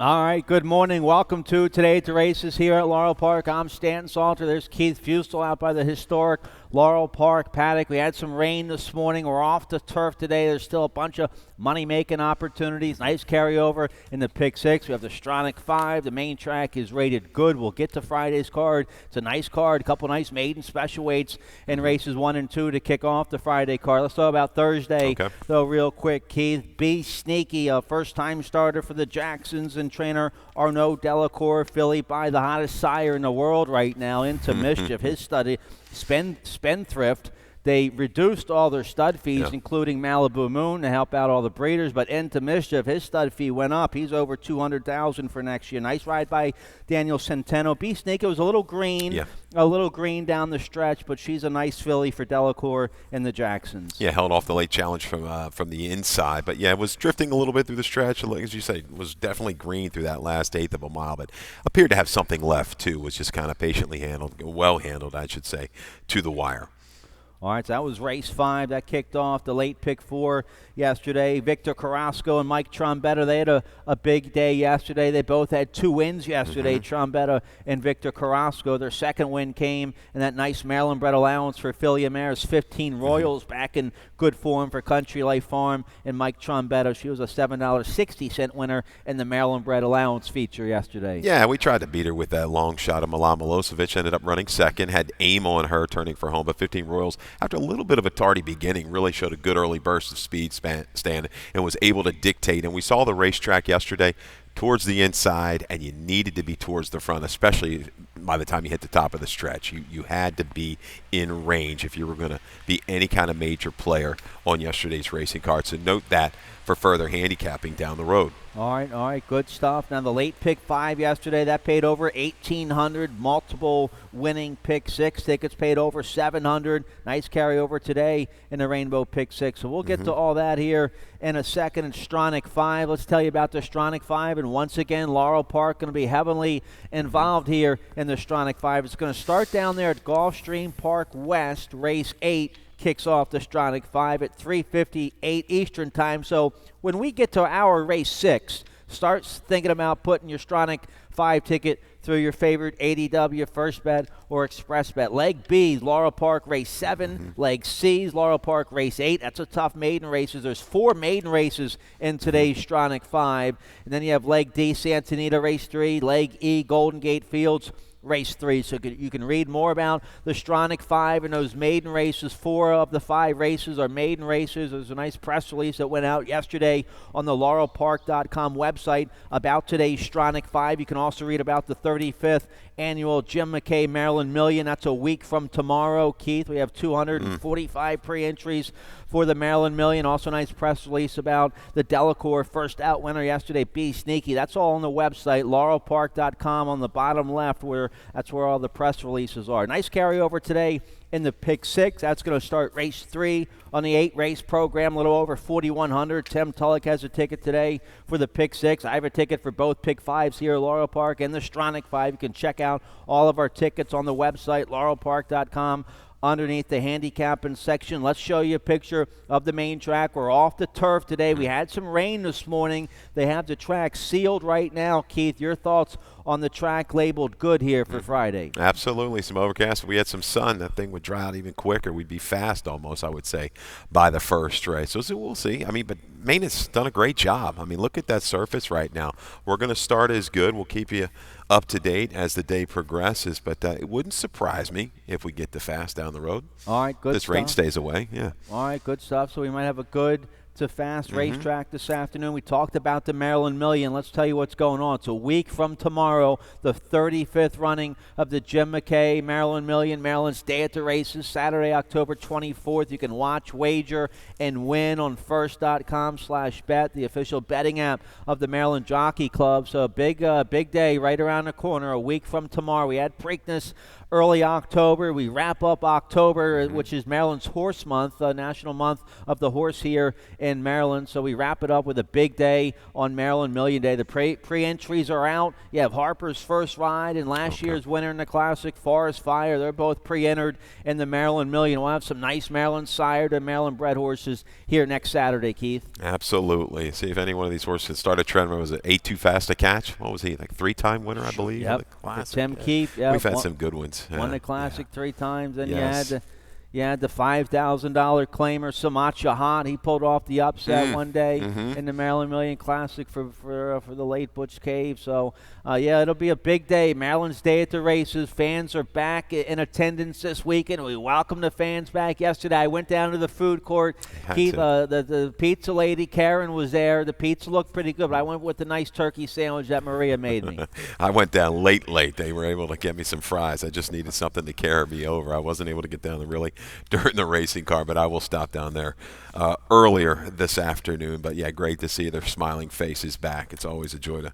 All right, good morning. Welcome to Today at the Races here at Laurel Park. I'm Stanton Salter. There's Keith Fustel out by the historic Laurel Park paddock. We had some rain this morning. We're off the turf today. There's still a bunch of money-making opportunities. Nice carryover in the Pick 6. We have the Stronach 5. The main track is rated good. We'll get to Friday's card. It's a nice card. A couple nice maiden special weights in races 1 and 2 to kick off the Friday card. Let's talk about Thursday, though, real quick, Keith. Be Sneaky, a first-time starter for the Jacksons, and trainer Arnaud Delacour, filly by the hottest sire in the world right now, Into Mischief. His study, Spendthrift. They reduced all their stud fees, including Malibu Moon, to help out all the breeders. But Into Mischief, his stud fee went up. He's over $200,000 for next year. Nice ride by Daniel Centeno. Be Sneaky was a little green down the stretch, but she's a nice filly for Delacour and the Jacksons. Yeah, held off the late challenge from the inside. But, yeah, it was drifting a little bit through the stretch. As you say, it was definitely green through that last eighth of a mile, but appeared to have something left, too. Was just kind of patiently handled, well handled, I should say, to the wire. All right, so that was race 5. That kicked off the late pick 4 yesterday. Victor Carrasco and Mike Trombetta, they had a big day yesterday. They both had 2 wins yesterday, Trombetta and Victor Carrasco. Their second win came in that nice Maryland-bred allowance for Philia Mare's 15 Royals, back in good form for Country Life Farm. And Mike Trombetta, she was a $7.60 winner in the Maryland-bred allowance feature yesterday. Yeah, we tried to beat her with that long shot of Milan Milosevic. Ended up running second, had aim on her, turning for home, but 15 Royals, after a little bit of a tardy beginning, really showed a good early burst of speed, Stan, and was able to dictate. And we saw the racetrack yesterday towards the inside, and you needed to be towards the front, especially by the time you hit the top of the stretch. You had to be in range if you were going to be any kind of major player on yesterday's racing card. So note that for further handicapping down the road. All right, good stuff. Now the late pick 5 yesterday, that paid over $1,800. Multiple winning pick 6 tickets paid over $700. Nice carryover today in the Rainbow Pick 6. So we'll get to all that here in a second. And Stronach 5, let's tell you about the Stronach 5. And once again, Laurel Park going to be heavily involved here in the Stronach 5. It's going to start down there at Gulfstream Park West, race 8. Kicks off the Stronach 5 at 3:58 Eastern time. So when we get to our race 6, start thinking about putting your Stronach 5 ticket through your favorite ADW, First Bet, or Express Bet. Leg B, Laurel Park race 7. Leg C, Laurel Park race 8. That's a tough maiden races. There's 4 maiden races in today's Stronach 5. And then you have Leg D, Santa Anita race 3. Leg E, Golden Gate Fields race 3. So you can read more about the Stronach 5 and those maiden races. 4 of the 5 races are maiden races. There's a nice press release that went out yesterday on the laurelpark.com website about today's Stronach 5. You can also read about the 35th annual Jim McKay Maryland Million. That's a week from tomorrow, Keith. We have 245 pre-entries for the Maryland Million. Also a nice press release about the Delacour first out winner yesterday, Be Sneaky. That's all on the website, laurelpark.com, on the bottom left, that's where all the press releases are. Nice carryover today in the Pick 6. That's going to start race 3 on the 8-race program, a little over $4,100. Tim Tulloch has a ticket today for the Pick 6. I have a ticket for both Pick 5s here at Laurel Park and the Stronach 5. You can check out all of our tickets on the website, laurelpark.com. Underneath the handicapping section, let's show you a picture of the main track. We're off the turf today. We had some rain this morning. They have the track sealed right now. Keith, your thoughts on the track labeled good here for Friday? Absolutely. Some overcast. If we had some sun, that thing would dry out even quicker. We'd be fast almost, I would say, by the first race. So we'll see. I mean, but Maine has done a great job. I mean, look at that surface right now. We're going to start as good. We'll keep you up to date as the day progresses, but it wouldn't surprise me if we get the fast down the road. All right, good This stuff. rain stays away, yeah. All right, good stuff. So we might have a good to fast racetrack this afternoon. We talked about the Maryland Million. Let's tell you what's going on. It's a week from tomorrow, the 35th running of the Jim McKay Maryland Million. Maryland's Day at the Races, Saturday, October 24th. You can watch, wager, and win on first.com/bet, the official betting app of the Maryland Jockey Club. So big day right around the corner, a week from tomorrow. We had Preakness early October. We wrap up October, which is Maryland's Horse Month, National Month of the Horse here in Maryland. So we wrap it up with a big day on Maryland Million Day. The pre-entries are out. You have Harper's First Ride and last year's winner in the Classic, Forest Fire. They're both pre-entered in the Maryland Million. We'll have some nice Maryland sired and Maryland bred horses here next Saturday, Keith. Absolutely. See if any one of these horses can start a trend. Was it 8 Too Fast to Catch? What was he, like 3-time winner, I believe? Yep. The Classic. Tim Keefe. Yep. We've had some good ones. Won the Classic 3 times. Then Yes. you had the $5,000 claimer, Samacha Hot. He pulled off the upset one day in the Maryland Million Classic for the late Butch Cave. So, it'll be a big day. Maryland's Day at the Races. Fans are back in attendance this weekend. We welcome the fans back yesterday. I went down to the food court. Keith, the pizza lady, Karen, was there. The pizza looked pretty good, but I went with the nice turkey sandwich that Maria made me. I went down late. They were able to get me some fries. I just needed something to carry me over. I wasn't able to get down really during the racing car, but I will stop down there earlier this afternoon. But yeah, great to see their smiling faces back. It's always a joy to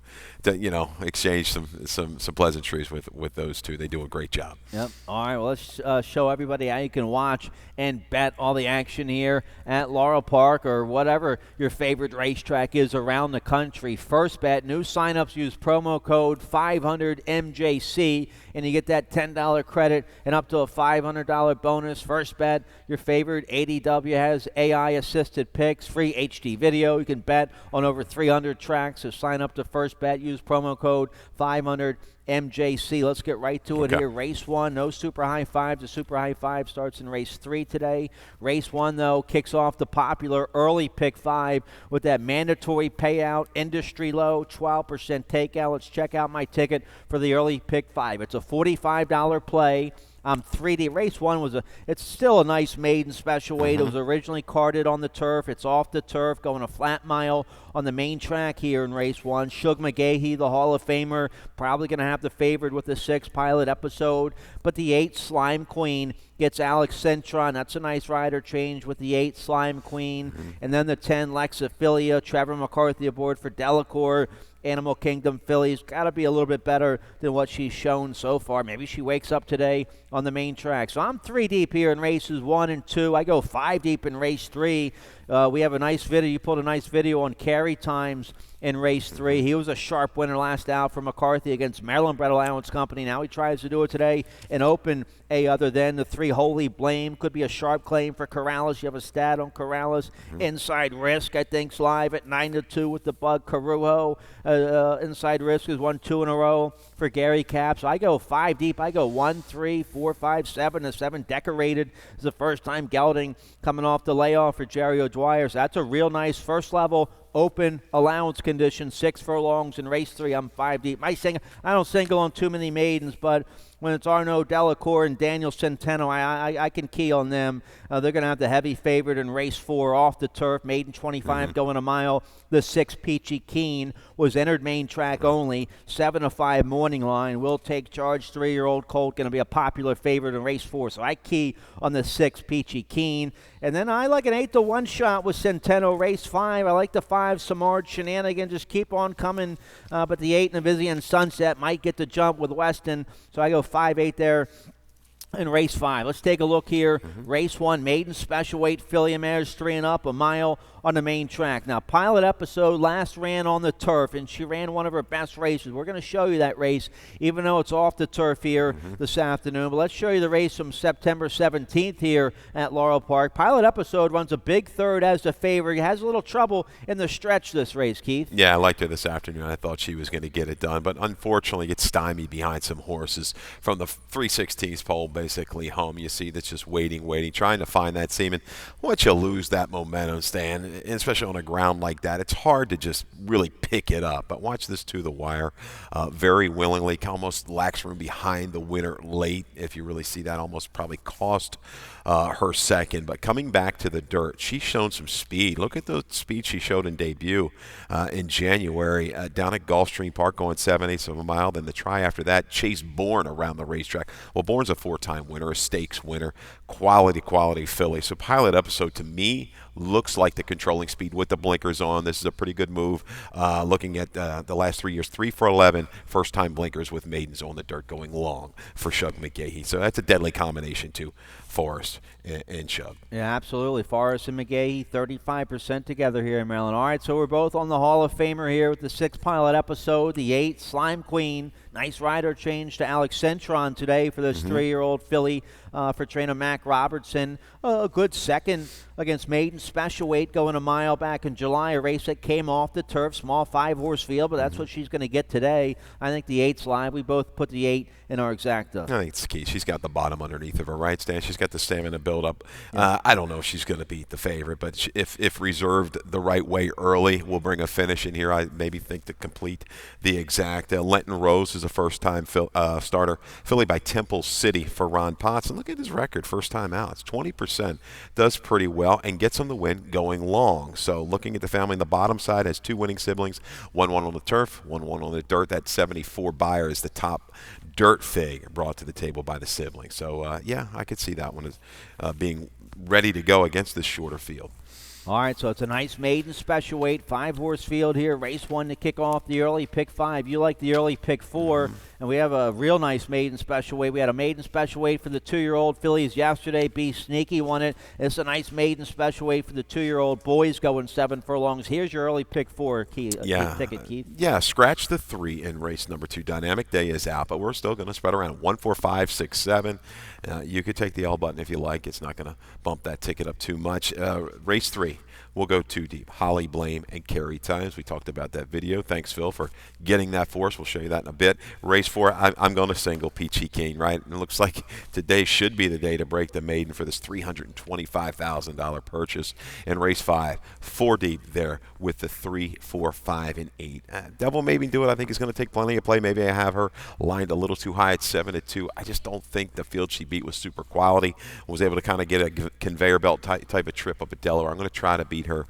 exchange some pleasantries with those two. They do a great job. Yep. All right. Well, let's show everybody how you can watch and bet all the action here at Laurel Park or whatever your favorite racetrack is around the country. First bet, new signups use promo code 500MJC and you get that $10 credit and up to a $500 bonus. First bet, your favorite ADW has AI-assisted picks, free HD video. You can bet on over 300 tracks. So sign up to First Bet. Use promo code 500MJC. Let's get right to it here. Race 1, no super high fives. The super high five starts in race 3 today. Race 1, though, kicks off the popular early pick 5 with that mandatory payout, industry low, 12% takeout. Let's check out my ticket for the early pick 5. It's a $45 play. 3D. Race 1 it's still a nice maiden special weight. It was originally carded on the turf. It's off the turf, going a flat mile on the main track here in race 1. Shug McGahee, the Hall of Famer, probably going to have the favorite with the 6 Pilot Episode. But the 8 Slime Queen gets Alex Centron. That's a nice rider change with the 8 Slime Queen. And then the 10 Lexiphilia. Trevor McCarthy aboard for Delacour. Animal Kingdom fillies. Got to be a little bit better than what she's shown so far. Maybe she wakes up today on the main track. So I'm 3 deep here in races 1 and 2. I go 5 deep in race 3. We have a nice video. You pulled a nice video on carry times in race 3. He was a sharp winner last out for McCarthy against Maryland Bred Allowance Company. Now he tries to do it today in Open A other than the 3 Holy Blame. Could be a sharp claim for Corrales. You have a stat on Corrales. Inside Risk, I think, live at 9-2 with the Bug Carujo. Inside Risk has won 2 in a row for Gary Capps. I go 5 deep. I go 1, 3, 4, 5, 7. The 7 Decorated is the first time gelding coming off the layoff for Jerry O'Dwyer. So that's a real nice first level open allowance condition, 6 furlongs in race 3. I'm 5 deep. I don't single on too many maidens, but when it's Arnaud Delacour and Daniel Centeno, I can key on them. They're going to have the heavy favorite in race 4 off the turf. Maiden 25 going a mile. The 6 Peachy Keen was entered main track only. 7-5 morning line. Will Take Charge, 3-year-old colt, going to be a popular favorite in race 4. So I key on the 6 Peachy Keen. And then I like an 8-1 shot with Centeno, race 5. I like the 5 Samard Shenanigan. Just keep on coming. But the 8 Navizian Sunset might get the jump with Weston. So I go 5-8 there in race 5. Let's take a look here. Race 1, maiden special weight filly mares 3 and up, a mile on the main track. Now, Pilot Episode last ran on the turf, and she ran one of her best races. We're going to show you that race, even though it's off the turf here this afternoon. But let's show you the race from September 17th here at Laurel Park. Pilot Episode runs a big third as the favorite. He has a little trouble in the stretch this race, Keith. Yeah, I liked her this afternoon. I thought she was going to get it done, but unfortunately gets stymied behind some horses from the 3/16 pole basically home. You see that's just waiting, trying to find that seam. And once you lose that momentum, Stan, especially on a ground like that, it's hard to just really pick it up. But watch this to the wire. Very willingly, almost lacks room behind the winner late. If you really see that, almost probably cost her second. But coming back to the dirt, she's shown some speed. Look at the speed she showed in debut in January down at Gulfstream Park, going 7/8 of a mile. Then the try after that, Chase Bourne around the racetrack. Well, Bourne's a 4-time winner, a stakes winner, quality filly. So Pilot Episode, to me, looks like the controlling speed with the blinkers on. This is a pretty good move. Looking at the last 3 years, 3 for 11 first-time blinkers with maidens on the dirt going long for Shug McGahee. So that's a deadly combination too, Forrest and Shug. Yeah, absolutely. Forrest and McGahee, 35% together here in Maryland. All right, so we're both on the Hall of Famer here with the 6th pilot episode, the 8th, Slime Queen. Nice rider change to Alex Centron today for this 3-year-old filly for trainer Mac Robertson. A good second against Maiden Special Weight going a mile back in July, a race that came off the turf, small 5-horse field, but that's what she's going to get today. I think the 8's live. We both put the 8 in our exacta. I think it's key. She's got the bottom underneath of her, right, Stan? She's got the stamina build up. Yeah. I don't know if she's going to beat the favorite, but if reserved the right way early, we'll bring a finish in here. I maybe think to complete the exacta. Lenton Rose is a first-time starter. Filly by Temple City for Ron Potts. And look at his record, first time out. It's 20%. Does pretty well and gets him the win going long. So looking at the family on the bottom side, has 2 winning siblings, 1 on the turf, 1 on the dirt. That 74 buyer is the top dirt fig brought to the table by the siblings. So, yeah, I could see that one as being ready to go against this shorter field. All right, so it's a nice maiden special weight, 5-horse field here. Race 1 to kick off the early pick 5. You like the early pick 4, and we have a real nice maiden special weight. We had a maiden special weight for the 2-year-old fillies yesterday. Be Sneaky won it. It's a nice maiden special weight for the 2-year-old boys going 7 furlongs. Here's your early pick 4, Keith. Ticket, Keith. Yeah, scratch the 3 in race number 2. Dynamic Day is out, but we're still going to spread around 1, 4, 5, 6, 7. You could take the L button if you like. It's not going to bump that ticket up too much. Race 3. We'll go 2 deep. Holly Blame and Carrie Times. We talked about that video. Thanks, Phil, for getting that for us. We'll show you that in a bit. Race 4, I'm going to single Peachy Keen, right? And it looks like today should be the day to break the maiden for this $325,000 purchase. And race 5, 4 deep there with the 3, 4, 5, and 8. Devil made me do it. I think is going to take plenty of play. Maybe I have her lined a little too high at 7-2. I just don't think the field she beat was super quality. Was able to kind of get a conveyor belt type of trip up at Delaware. I'm going to try to beat her.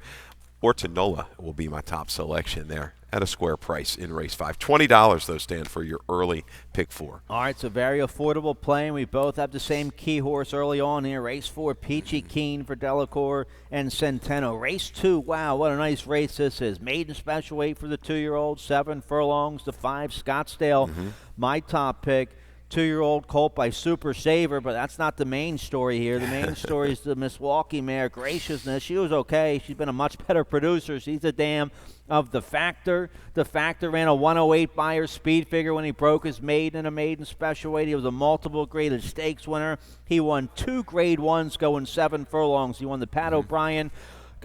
Ortonola will be my top selection there at a square price in race 5. $20 though, Stan, for your early pick 4. All right, so very affordable play. We both have the same key horse early on here. Race 4, Peachy Keen for Delacour and Centeno. Race 2, wow, what a nice race this is. Maiden special weight for the 2-year-old, 7 furlongs to 5, Scottsdale. My top pick. 2-year-old colt by Super Saver, but that's not the main story here. The main story is the Milwaukee mare, Graciousness. She was okay. She's been a much better producer. She's a dam of The Factor. The Factor ran a 108 buyer speed figure when he broke his maiden in a maiden special weight. He was a multiple graded stakes winner. He won 2 grade 1s going 7 furlongs. He won the Pat O'Brien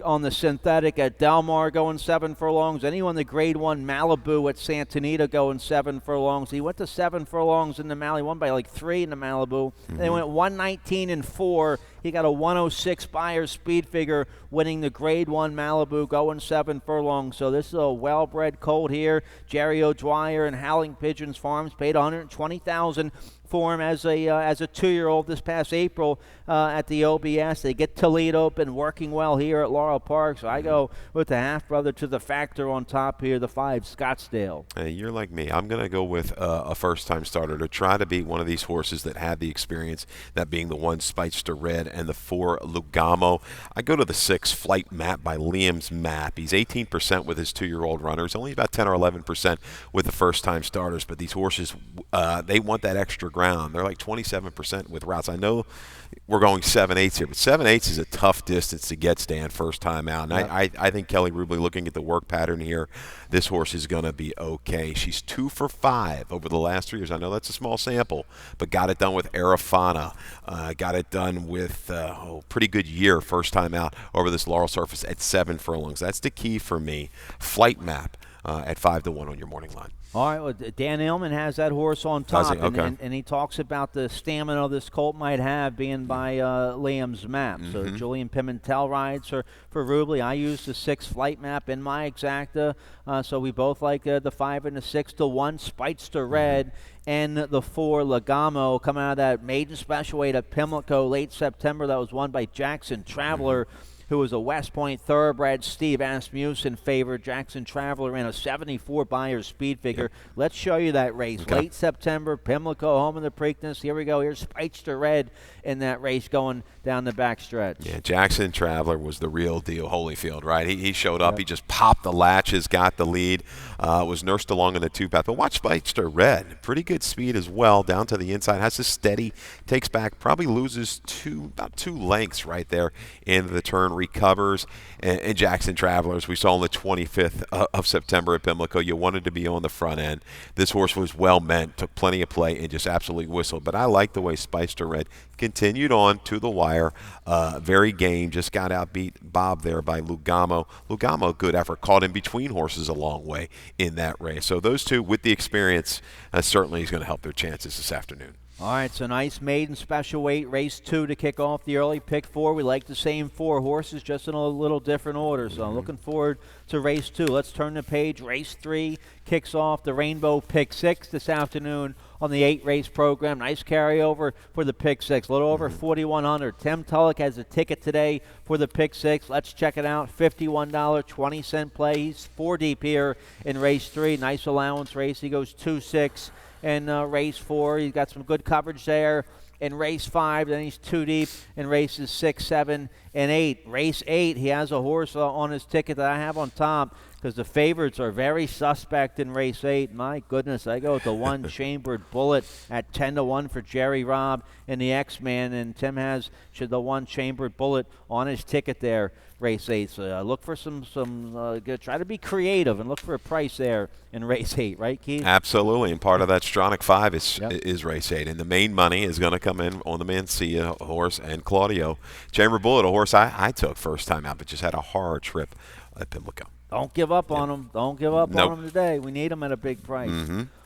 on the synthetic at Del Mar going 7 furlongs. And he won the grade 1 Malibu at Santa Anita going 7 furlongs. He went to 7 furlongs in the Malibu. He won by like 3 in the Malibu. They went 119 and 4. He got a 106 buyer speed figure winning the grade 1 Malibu going 7 furlongs. So this is a well-bred colt here. Jerry O'Dwyer and Howling Pigeons Farms paid $120,000 for him as a 2-year-old this past April at the OBS. They get Toledo, been working well here at Laurel Park. So I go with the half-brother to The Factor on top here, the 5, Scottsdale. Hey, you're like me. I'm going to go with a first-time starter to try to beat one of these horses that had the experience, that being the 1, Speightster Red, and the 4, Lugamo. I go to the 6, Flight Map by Liam's Map. He's 18% with his 2-year-old runners, only about 10 or 11% with the first-time starters. But these horses, they want that extra ground. They're like 27% with routes. I know we're going 7/8 here, but 7/8 is a tough distance to get, Stan, first time out. And I think Kelly Rubley, looking at the work pattern here, this horse is going to be okay. She's 2 for 5 over the last 3 years. I know that's a small sample, but got it done with Arafana. Got it done with pretty good year first time out over this Laurel surface at 7 furlongs. That's the key for me. Flight Map at 5-1 on your morning line. All right, well, Dan Illman has that horse on top, okay. and he talks about the stamina this colt might have being by Liam's Map. So Julian Pimentel rides for Rubley. I use the 6 Flight Map in my exacta, so we both like the 5 and the 6 to 1 Speightster Red and the 4 Lugamo coming out of that maiden special weight at Pimlico late September. That was won by Jackson Traveler. who was a West Point thoroughbred. Steve Asmussen favored. Jackson Traveler ran a 74 Buyer speed figure. Let's show you that race. Okay. Late September, Pimlico, home of the Preakness. Here we go. Here's Speedster Red in that race going down the backstretch. Yeah, Jackson Traveler was the real deal, Holyfield, right? He showed up. Yep. He just popped the latches, got the lead, was nursed along in the two-path. But watch Speedster Red. Pretty good speed as well, down to the inside. Has a steady, takes back, probably loses about 2 lengths right there in the turn, recovers. And Jackson Travelers, we saw on the 25th of September at Pimlico, you wanted to be on the front end. This horse was well meant, took plenty of play, and just absolutely whistled. But I like the way Speedster Red continued on to the wire. Very game, just got outbeat Bob there by Lugamo. Lugamo, good effort, caught in between horses a long way in that race. So those two, with the experience, certainly is going to help their chances this afternoon. All right, so nice maiden special weight, race 2 to kick off the early pick 4. We like the same 4 horses, just in a little different order. So I'm looking forward to race 2. Let's turn the page. Race 3 kicks off the Rainbow Pick 6 this afternoon on the 8-race program. Nice carryover for the Pick 6, a little over 4,100. Tim Tulloch has a ticket today for the Pick 6. Let's check it out. $51, 20-cent play. He's 4 deep here in race 3. Nice allowance race. He goes 2-6. In race 4, he's got some good coverage there. In race 5, then he's 2 deep in races 6, 7, and 8. Race 8, he has a horse on his ticket that I have on top because the favorites are very suspect in race 8. My goodness, I go with the one Chambered Bullet at 10-1 for Jerry Robb and the X-Man, and Tim has the one Chambered Bullet on his ticket there, race 8. So look for try to be creative and look for a price there in race 8, right, Keith? Absolutely, and part of that Stronach 5 is race 8, and the main money is going to come in on the Mancia horse and Claudio. Chamber Bullet, a horse I took first time out, but just had a hard trip at Pimlico. Don't give up on them. Don't give up on them today. We need them at a big price.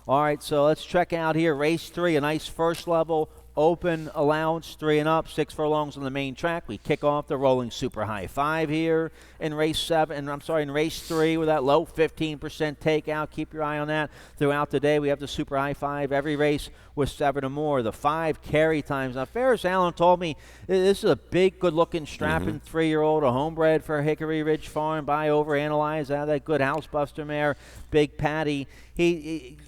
All right, so let's check out here. Race 3, a nice first level open allowance, 3 and up, 6 furlongs on the main track. We kick off the rolling super high 5 here in race 3 with that low 15% takeout. Keep your eye on that throughout the day. We have the super high 5 every race with 7 or more. The 5 carry times. Now, Ferris Allen told me this is a big, good-looking, strapping 3-year-old, a homebred for Hickory Ridge Farm. Buy over, analyze out of that good Housebuster mare, Big Patty. He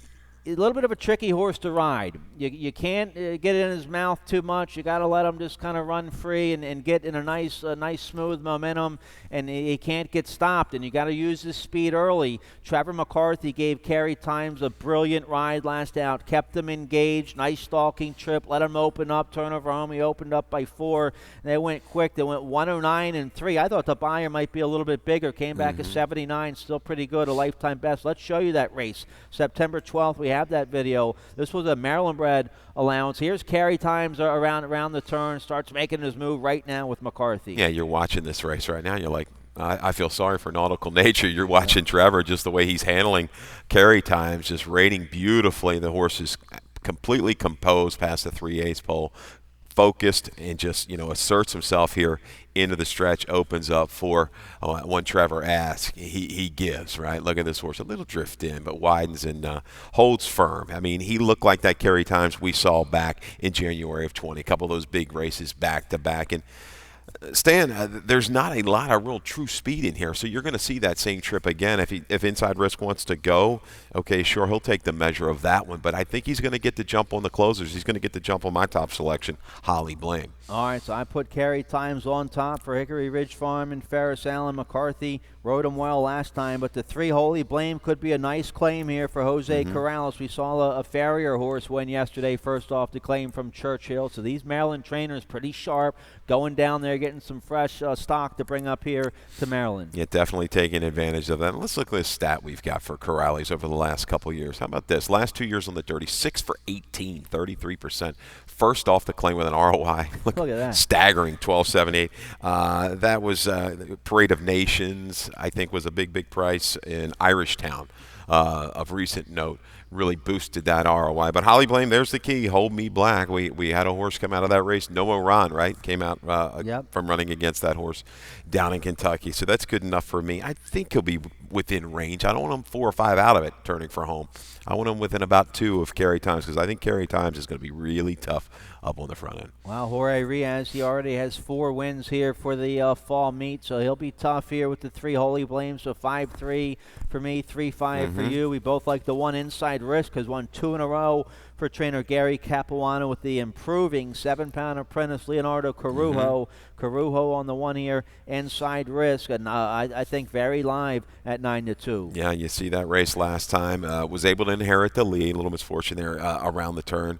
a little bit of a tricky horse to ride. You can't get it in his mouth too much. You got to let him just kind of run free and get in a nice smooth momentum, and he can't get stopped, and you got to use his speed early. Trevor McCarthy gave Carey Times a brilliant ride last out, kept them engaged, nice stalking trip, let him open up, turnover home. He opened up by 4, and they went quick. They went 109 and 3. I thought the buyer might be a little bit bigger, came back at 79, still pretty good, a lifetime best. Let's show you that race. September 12th, we have that video. This was a Maryland-bred allowance. Here's Carey Times around the turn, starts making his move right now with McCarthy. Yeah, you're watching this race right now, and you're like, I feel sorry for Nautical Nature. You're watching Trevor, just the way he's handling Carey Times, just rating beautifully. The horse is completely composed past the 3/8 pole, focused, and just asserts himself here into the stretch, opens up for when Trevor asks, he gives, right? Look at this horse, a little drift in, but widens and holds firm. I mean, he looked like that Carey Times we saw back in January of 20, a couple of those big races back to back. And Stan, there's not a lot of real true speed in here, so you're going to see that same trip again. If Inside Risk wants to go, okay, sure, he'll take the measure of that one, but I think he's going to get the jump on the closers. He's going to get the jump on my top selection, Holly Blame. All right, so I put Carey Times on top for Hickory Ridge Farm and Ferris Allen. McCarthy rode him well last time, but the 3 Holy Blame could be a nice claim here for Jose Corrales. We saw a farrier horse win yesterday, first off the claim from Churchill. So these Maryland trainers pretty sharp, going down there, getting some fresh stock to bring up here to Maryland. Yeah, definitely taking advantage of that. And let's look at this stat we've got for Corrales over the last couple of years. How about this? Last 2 years on the dirty, 6 for 18, 33%. First off the claim with an ROI. Look at that. Staggering, 12.78. That was Parade of Nations, I think, was a big price in Irishtown of recent note. Really boosted that ROI. But Holly Blame, there's the key. Hold Me Black. We had a horse come out of that race. Noah Ron, right? Came out from running against that horse down in Kentucky. So that's good enough for me. I think he'll be within range. I don't want them 4 or 5 out of it turning for home. I want them within about 2 of Kerry Times, because I think Kerry Times is going to be really tough up on the front end. Well, Jorge Riaz, he already has 4 wins here for the fall meet, so he'll be tough here with the 3 Holy Blames. So 5-3 for me, 3-5 for you. We both like the one inside risk, has won 2 in a row for trainer Gary Capuano with the improving 7-pound apprentice Leonardo Carujo. Carujo on the one here, inside risk, and I think very live at 9-2. Yeah, you see that race last time. Was able to inherit the lead, a little misfortune there around the turn,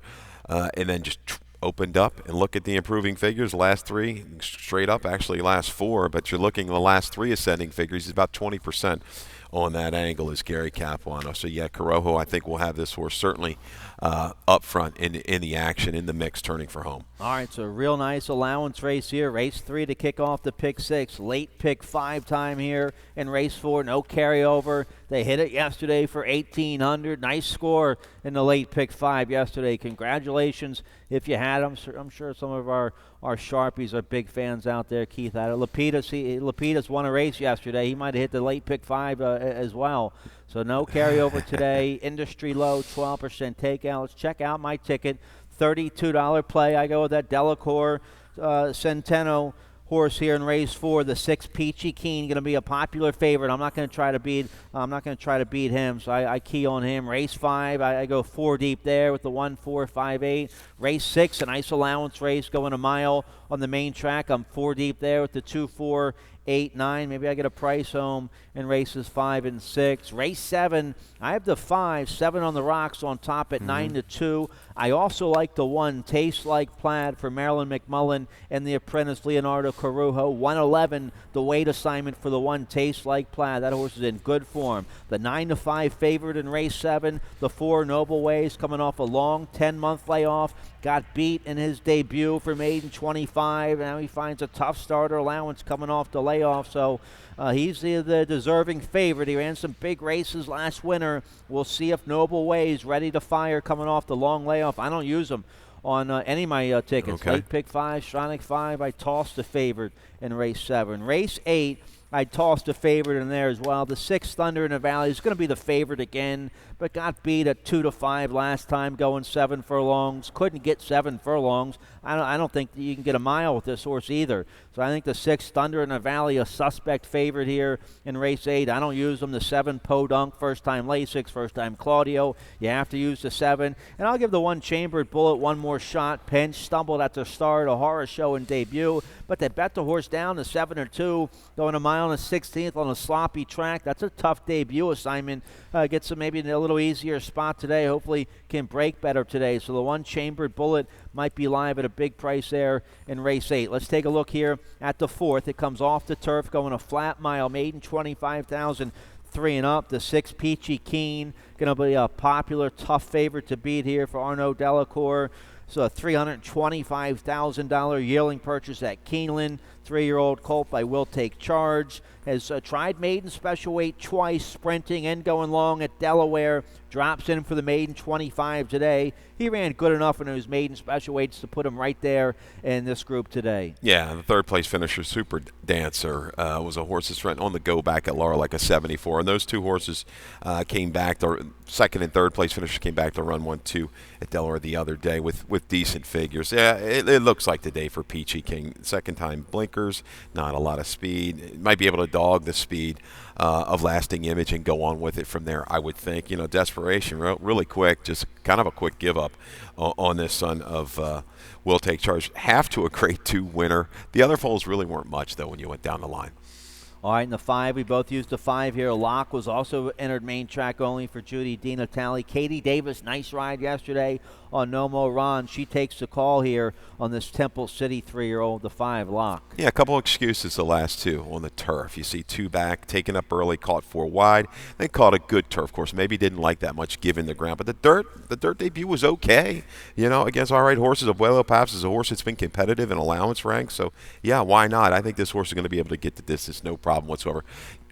and then just opened up. And look at the improving figures. Last 3 straight up, actually last 4, but you're looking at the last 3 ascending figures. He's about 20% on that angle is Gary Capuano. So yeah, Corojo, I think, will have this horse certainly up front in the action, in the mix, turning for home. All right, so real nice allowance race here. Race 3 to kick off the pick 6. Late pick 5 time here in race 4. No carryover. They hit it yesterday for 1,800. Nice score in the late pick 5 yesterday. Congratulations if you had them. I'm sure some of our Sharpies are big fans out there. Keith had it. Lapidus won a race yesterday. He might have hit the late pick 5 as well. So no carryover today. Industry low, 12% takeout. Let's check out my ticket. $32 play. I go with that Delacour Centeno horse here in race 4, the 6 Peachy Keen, going to be a popular favorite. I'm not going to try to beat him, so I key on him. Race 5, I go 4 deep there with the 1-4-5-8. Race 6, a nice allowance race, going a mile on the main track. I'm 4 deep there with the 2-4-8-9. Maybe I get a price home in races 5 and 6. Race 7, I have the 5, 7 on the rocks on top at 9-2. I also like the 1, Taste Like Plaid for Marilyn McMullen and the apprentice Leonardo Carujo. 111, the weight assignment for the 1, Taste Like Plaid. That horse is in good form. The 9-5 favorite in race 7, the 4, Noble Ways, coming off a long 10-month layoff. Got beat in his debut for maiden 25. Now he finds a tough starter allowance coming off the layoff. So he's the deserving favorite. He ran some big races last winter. We'll see if Noble Ways ready to fire coming off the long layoff. I don't use them on any of my tickets. Okay. Late pick 5, Shronic 5. I tossed the favorite in race 7. Race 8, I tossed a favorite in there as well. The 6 Thunder in the Valley is going to be the favorite again, but got beat at 2-5 last time, going 7 furlongs. Couldn't get 7 furlongs. I don't think that you can get a mile with this horse either. So I think the 6 Thunder in the Valley, a suspect favorite here in race 8. I don't use them. The 7 Podunk, first time Lasix, first time Claudio. You have to use the 7. And I'll give the 1 Chambered Bullet one more shot. Pinch stumbled at the start, a horror show and debut, but they bet the horse down to 7-2, going a mile and a 16th on a sloppy track. That's a tough debut assignment. Gets some maybe a little easier spot today. Hopefully can break better today. So the 1 Chambered Bullet might be live at a big price there in race 8. Let's take a look here at the 4th. It comes off the turf, going a flat mile, maiden 25,000. 3 and up. The 6 Peachy Keen, going to be a popular, tough favorite to beat here for Arnaud Delacour. So a $325,000 yearling purchase at Keeneland. 3-year-old colt by Will Take Charge. Has tried maiden special weight twice, sprinting and going long at Delaware. Drops in for the maiden 25 today. He ran good enough in his maiden special weights to put him right there in this group today. Yeah, the 3rd place finisher, Super Dancer, was a horse that's run on the go back at Laurel like a 74. And those 2 horses came back. The 2nd and 3rd place finishers came back to run 1-2 at Delaware the other day with decent figures. Yeah, it looks like the day for Peachy King. 2nd time blinkers, not a lot of speed. Might be able to dog the speed of Lasting Image and go on with it from there, I would think. You know, desperation, really quick, just kind of a quick give up on this son of Will Take Charge. Half to a grade 2 winner. The other foals really weren't much, though, when you went down the line. All right, in the 5, we both used the 5 here. Locke was also entered main track only for Judy Di Natale. Katie Davis, nice ride yesterday on No Mo Ron. She takes the call here on this Temple City 3-year-old, the 5 Locke. Yeah, a couple of excuses the last 2 on the turf. You see 2 back, taken up early, caught 4 wide. They caught a good turf course. Maybe didn't like that much given the ground, but the dirt debut was okay. You know, against all right horses. Abuelo Paps is a horse that's been competitive in allowance ranks. So, yeah, why not? I think this horse is going to be able to get the distance, no problem whatsoever.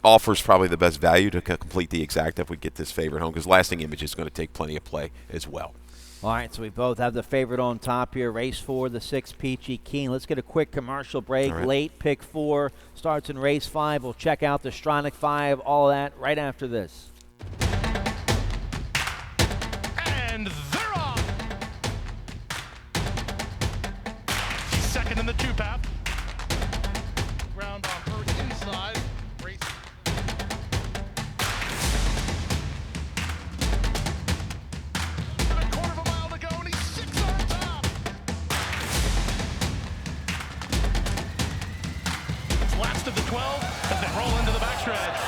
Offers probably the best value to complete the exact if we get this favorite home, because Lasting Image is going to take plenty of play as well. All right, so we both have the favorite on top here. Race 4, the 6 Peachy Keen. Let's get a quick commercial break. All right. Late pick 4 starts in race 5. We'll check out the Stronach 5, all of that right after this. And they're off. Second in the 2-path. Ground on her inside. Race. A quarter of a mile to go, and he's 6 on top. It's last of the 12 as they roll into the backstretch.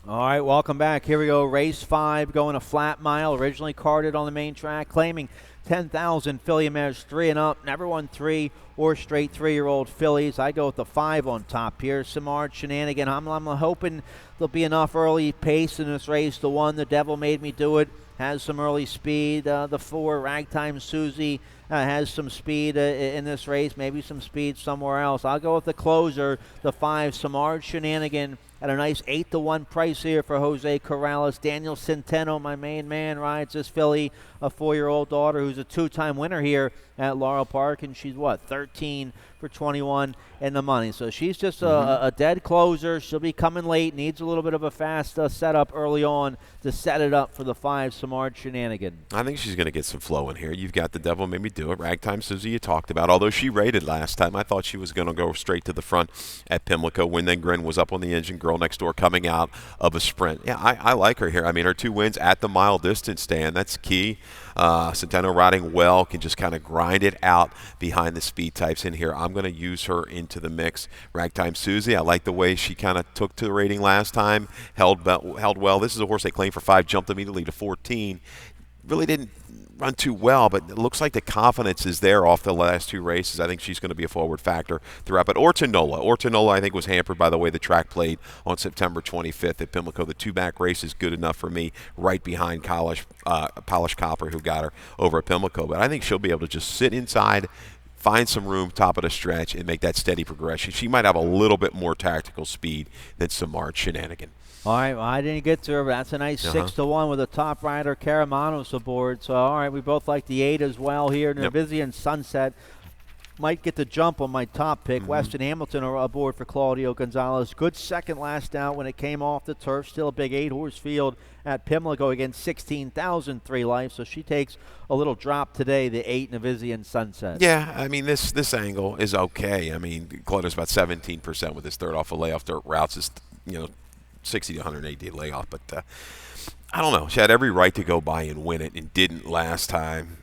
All right, welcome back. Here we go. Race 5 going a flat mile. Originally carded on the main track, claiming 10,000 filly mares 3 and up. Never won 3 or straight 3-year-old fillies. I go with the 5 on top here. Samard Shenanigan. I'm hoping there'll be enough early pace in this race. The 1, The Devil Made Me Do It, has some early speed. The 4, Ragtime Susie, has some speed in this race. Maybe some speed somewhere else. I'll go with the closer, the 5, Samard Shenanigan, at a nice 8-1 price here for Jose Corrales. Daniel Centeno, my main man, rides this filly, a 4-year-old daughter who's a 2-time winner here at Laurel Park, and she's 13 for 21 in the money. So she's just a dead closer. She'll be coming late. Needs a little bit of a fast setup early on to set it up for the 5, Samard Shenanigan. I think she's going to get some flow in here. You've got The Devil Made Me Do It. Ragtime Susie you talked about. Although she rated last time, I thought she was going to go straight to the front at Pimlico. When Then Grin was up on the engine. Girl Next Door coming out of a sprint. Yeah, I like her here. I mean, her 2 wins at the mile distance stand. That's key. Centeno riding well, can just kind of grind it out behind the speed types in here. I'm going to use her into the mix. Ragtime Susie, I like the way she kind of took to the rating last time, held well. This is a horse they claimed for 5, jumped immediately to 14. Really didn't run too well, but it looks like the confidence is there off the last 2 races. I think she's going to be a forward factor throughout. But Ortonola, I think, was hampered by the way the track played on September 25th at Pimlico. The 2-back race is good enough for me, right behind Polish Copper, who got her over at Pimlico. But I think she'll be able to just sit inside, find some room, top of the stretch, and make that steady progression. She might have a little bit more tactical speed than Samard Shenanigan. All right, well, I didn't get to her, but that's a nice 6-1 with a top rider, Caramanos, aboard. So, all right, we both like the 8 as well here. Nervizian Sunset might get the jump on my top pick. Weston Hamilton are aboard for Claudio Gonzalez. Good second last out when it came off the turf. Still a big 8-horse field at Pimlico against 16,000 3 life. So she takes a little drop today, the 8 Nervizian Sunset. Yeah, I mean, this angle is okay. I mean, Claudio's about 17% with his third off of layoff dirt routes. Is 60 to 180 layoff, but I don't know. She had every right to go by and win it and didn't last time.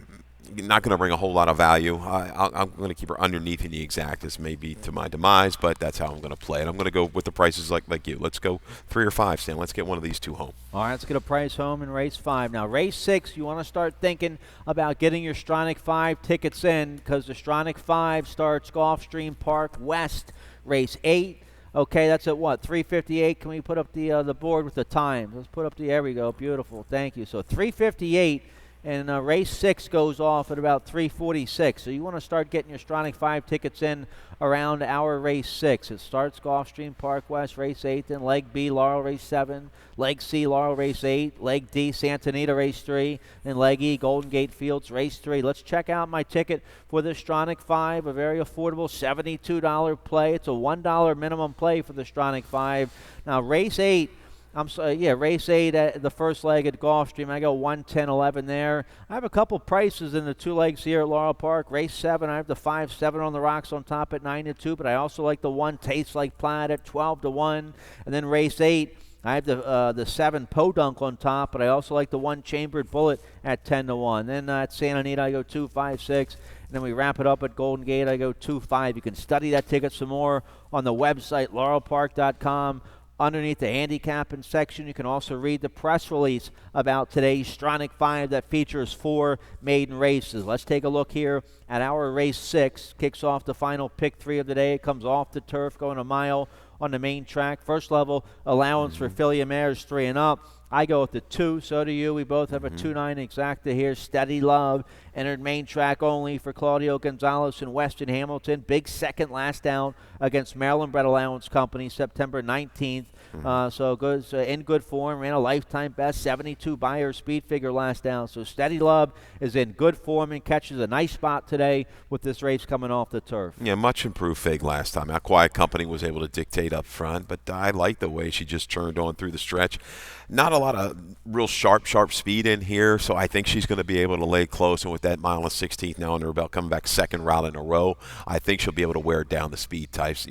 Not going to bring a whole lot of value. I'm going to keep her underneath in the exactas, maybe to my demise, but that's how I'm going to play it. I'm going to go with the prices like you. Let's go 3 or 5, Stan. Let's get one of these 2 home. All right, let's get a price home in race 5. Now, race 6, you want to start thinking about getting your Stronach 5 tickets in, because the Stronach 5 starts Gulfstream Park West. Race 8. Okay, that's at what, 3:58? Can we put up the board with the time? Let's put up there we go. Beautiful. Thank you. So 3:58, and race 6 goes off at about 3:46. So you want to start getting your Stronach 5 tickets in around our race 6. It starts Gulfstream Park West, race 8, then leg B, Laurel, race 7, leg C, Laurel, race 8, leg D, Santa Anita, race 3, then leg E, Golden Gate Fields, race 3. Let's check out my ticket for the Stronach 5, a very affordable $72 play. It's a $1 minimum play for the Stronach 5. Now, race 8, race 8 at the first leg at Gulfstream. I go 1, 10, 11 there. I have a couple prices in the 2 legs here at Laurel Park. Race 7, I have the 5, 7 on the rocks on top at 9-2, but I also like the 1, Tastes Like Plaid at 12-1. And then race 8, I have the 7 Podunk on top, but I also like the 1 Chambered Bullet at 10-1. Then at Santa Anita, I go 2, 5, 6. And then we wrap it up at Golden Gate. I go 2, 5. You can study that ticket some more on the website, laurelpark.com. Underneath the handicapping section, you can also read the press release about today's Stronach 5 that features 4 maiden races. Let's take a look here at our race 6. Kicks off the final pick 3 of the day. It comes off the turf, going a mile on the main track. First level allowance for filly mares 3 and up. I go with the 2. So do you. We both have a 2-9 exacta here. Steady Love entered main track only for Claudio Gonzalez and Weston Hamilton. Big second last down against Maryland Bred Allowance Company, September 19th. So good, in good form, ran a lifetime best, 72 buyer speed figure last down. So Steady Love is in good form and catches a nice spot today with this race coming off the turf. Yeah, much improved fig last time. Now, Quiet Company was able to dictate up front, but I like the way she just turned on through the stretch. Not a lot of real sharp speed in here, so I think she's going to be able to lay close. And with that mile and 16th now under her belt, coming back second route in a row, I think she'll be able to wear down the speed types,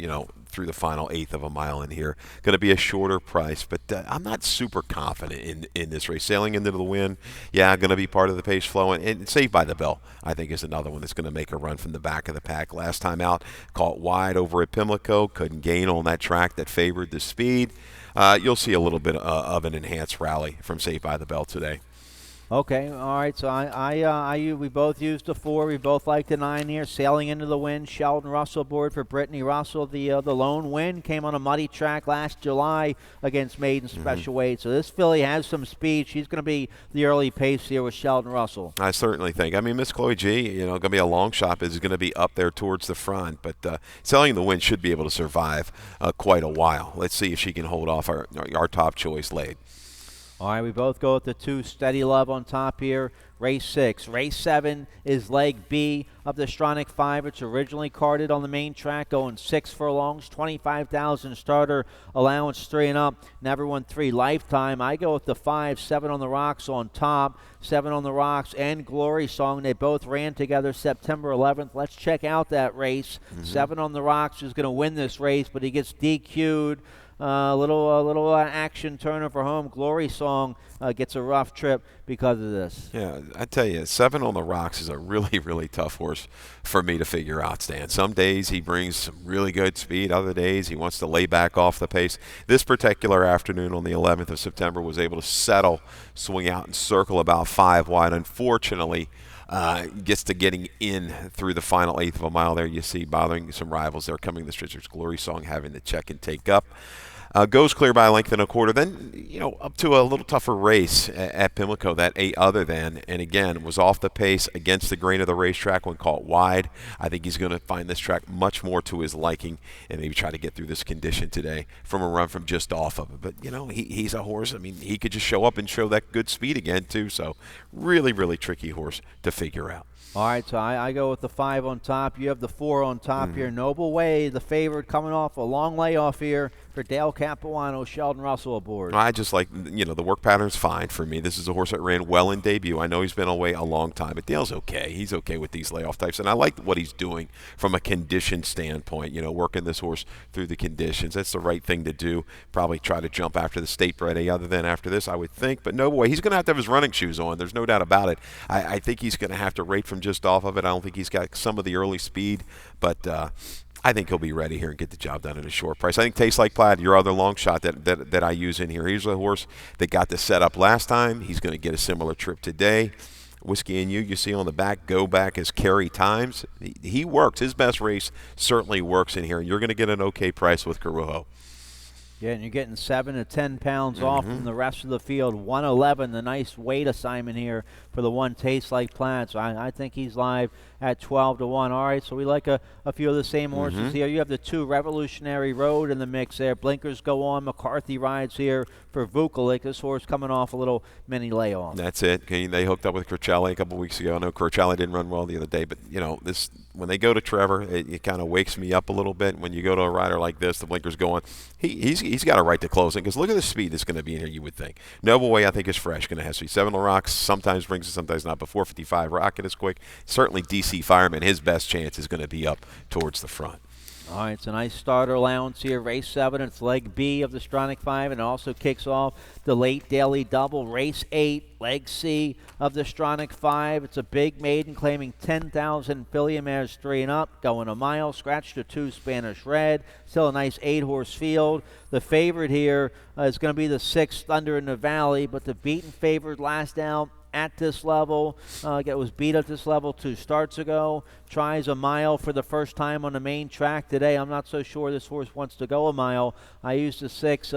through the final eighth of a mile in here. Going to be a shorter price, but I'm not super confident in this race. Sailing into the wind, going to be part of the pace flow. And Saved by the Bell, I think, is another one that's going to make a run from the back of the pack. Last time out, caught wide over at Pimlico, couldn't gain on that track that favored the speed. You'll see a little bit of an enhanced rally from Saved by the Bell today. Okay, all right. So we both used the 4. We both like the 9 here. Sailing into the wind. Sheldon Russell aboard for Brittany Russell. The lone win came on a muddy track last July against Maiden Special Weight. So this filly has some speed. She's going to be the early pace here with Sheldon Russell. I certainly think. I mean, Miss Chloe G, going to be a long shot, is going to be up there towards the front. But Sailing in the Wind should be able to survive quite a while. Let's see if she can hold off our top choice Laid. All right, we both go with the 2, Steady Love on top here. Race 6. Race 7 is leg B of the Stronach 5. It's originally carded on the main track, going 6 furlongs, 25,000 starter allowance, 3 and up. Never won 3 lifetime. I go with the 5, 7 on the Rocks on top. 7 on the Rocks and Glory Song. They both ran together September 11th. Let's check out that race. 7 on the Rocks is going to win this race, but he gets DQ'd. Little action turner for home. Glory Song gets a rough trip because of this. Yeah, I tell you, 7 on the Rocks is a really, really tough horse for me to figure out, Stan. Some days he brings some really good speed. Other days he wants to lay back off the pace. This particular afternoon on the 11th of September was able to settle, swing out and circle about 5 wide. Unfortunately, gets to getting in through the final eighth of a mile there. You see bothering some rivals there coming the stretch. There's Glory Song having to check and take up. Goes clear by a length and a quarter. Then, up to a little tougher race at Pimlico, that 8 other than. And again, was off the pace against the grain of the racetrack when caught wide. I think he's going to find this track much more to his liking and maybe try to get through this condition today from a run from just off of it. But, he's a horse. I mean, he could just show up and show that good speed again, too. So really, really tricky horse to figure out. All right, so I go with the 5 on top. You have the 4 on top here. Noble Way, the favorite, coming off a long layoff here for Dale Capuano. Sheldon Russell aboard. I just like, the work pattern's fine for me. This is a horse that ran well in debut. I know he's been away a long time, but Dale's okay. He's okay with these layoff types, and I like what he's doing from a condition standpoint, working this horse through the conditions. That's the right thing to do. Probably try to jump after the State Bred other than after this, I would think. But Noble Way, he's going to have his running shoes on. There's no doubt about it. I think he's going to have to rate from just off of it. I don't think he's got some of the early speed, but I think he'll be ready here and get the job done at a short price. I think Tastes Like Plaid, your other long shot that I use in here. He's a horse that got the setup last time. He's going to get a similar trip today. Whiskey and You see on the back, go back as Kerry Times. He works. His best race certainly works in here, and you're going to get an okay price with Carujo. Yeah, and you're getting 7 to 10 pounds off from the rest of the field. 111, the nice weight assignment here for the 1 Tastes Like Plaid. So I think he's live at 12 to 1. All right, so we like a few of the same horses here. You have the 2 Revolutionary Road in the mix there. Blinkers go on. McCarthy rides here for Vukovic. This horse coming off a little mini layoff. That's it. They hooked up with Crochelli a couple weeks ago. I know Crochelli didn't run well the other day, but this when they go to Trevor, it kind of wakes me up a little bit. When you go to a rider like this, the blinkers go on. He's got a right to closing because look at the speed that's going to be in here. You would think Noble Way, I think, is fresh. Going to have speed. 7 on the Rocks sometimes brings it, sometimes not. But 455 Rocket is quick. Certainly DC Fireman, his best chance is going to be up towards the front. All right, it's a nice starter allowance here. Race 7, it's leg B of the Stronach 5, and it also kicks off the late daily double. Race 8, leg C of the Stronach 5. It's a big maiden claiming 10,000 filly mares 3 and up, going a mile, scratched to 2 Spanish Red. Still a nice 8-horse field. The favorite here is going to be the 6th Thunder in the Valley, but the beaten favorite last down at this level. Was beat at this level 2 starts ago. Tries a mile for the first time on the main track today. I'm not so sure this horse wants to go a mile. I used the 6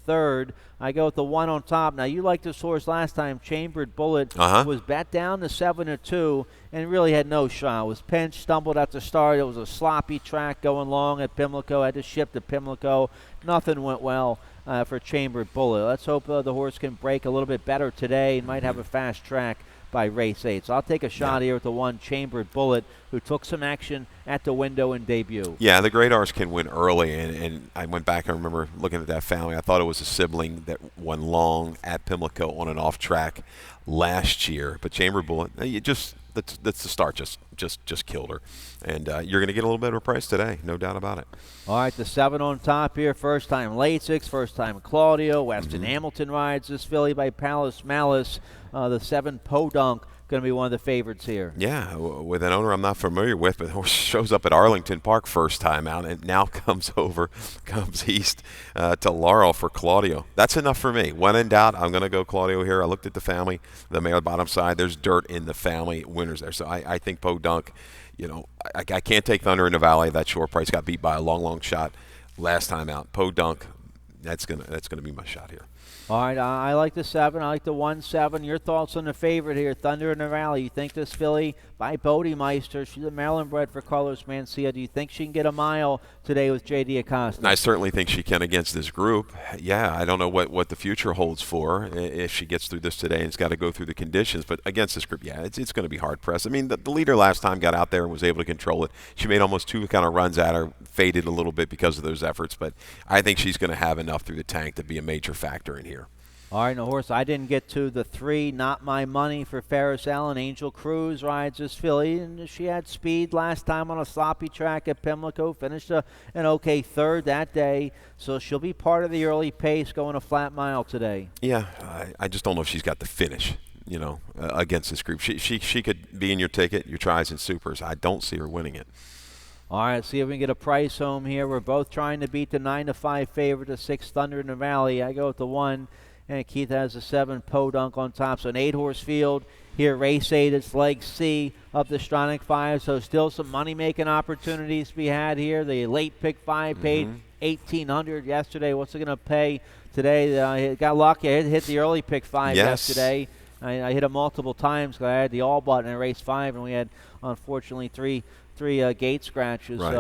third. I go with the 1 on top. Now, you liked this horse last time. Chambered Bullet was bet down to 7-2 and really had no shot. Was pinched, stumbled at the start. It was a sloppy track going long at Pimlico. Had to ship to Pimlico. Nothing went well for Chambered Bullet. Let's hope the horse can break a little bit better today and might have a fast track by race 8. So I'll take a shot here with the 1 Chambered Bullet, who took some action at the window in debut. Yeah, the Great R's can win early, and I went back and remember looking at that family. I thought it was a sibling that won long at Pimlico on an off track last year, but Chambered Bullet, that's the start just killed her, and you're going to get a little bit of a price today, no doubt about it. All right, the 7 on top here, first time Lasix, first time Claudio. Weston Hamilton rides this filly by Palace Malice. The 7 Podunk going to be one of the favorites here. Yeah, with an owner I'm not familiar with, but the horse shows up at Arlington Park first time out and now comes east to Laurel for Claudio. That's enough for me. When in doubt, I'm going to go Claudio here. I looked at the family, the male bottom side. There's dirt in the family winners there. So I think Podunk, I can't take Thunder in the Valley. That short price got beat by a long shot last time out. Podunk, that's gonna be my shot here. All right, I like the 7. I like the 1-7. Your thoughts on the favorite here, Thunder in the Valley? You think this filly by Bodemeister, she's a Maryland bred for Carlos Mencia. Do you think she can get a mile today with J.D. Acosta? I certainly think she can against this group. Yeah, I don't know what the future holds for her if she gets through this today and it's got to go through the conditions. But against this group, yeah, it's going to be hard-pressed. I mean, the leader last time got out there and was able to control it. She made almost 2 kind of runs at her, faded a little bit because of those efforts. But I think she's going to have enough through the tank to be a major factor in here. All right, the horse I didn't get to, the 3, Not My Money for Ferris Allen. Angel Cruz rides this filly, and she had speed last time on a sloppy track at Pimlico. Finished an okay 3rd that day, so she'll be part of the early pace going a flat mile today. Yeah, I just don't know if she's got the finish, against this group. She could be in your ticket, your tries and supers. I don't see her winning it. All right, let's see if we can get a price home here. We're both trying to beat the 9-5 favorite, the 6 Thunder in the Valley. I go with the 1. And Keith has a 7 Podunk on top. So an 8-horse field here, race 8. It's leg C of the Stronach 5. So still some money-making opportunities to be had here. The late pick 5 paid $1,800 yesterday. What's it going to pay today? Got lucky. I hit the early pick 5 yesterday. I hit it multiple times because I had the all button in race 5, and we had, unfortunately, three gate scratches. Right.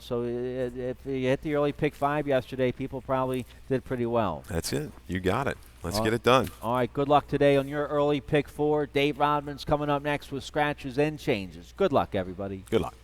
So if you hit the early pick 5 yesterday, people probably did pretty well. That's it. You got it. Let's get it done. All right, good luck today on your early pick 4. Dave Rodman's coming up next with scratches and changes. Good luck, everybody. Good luck.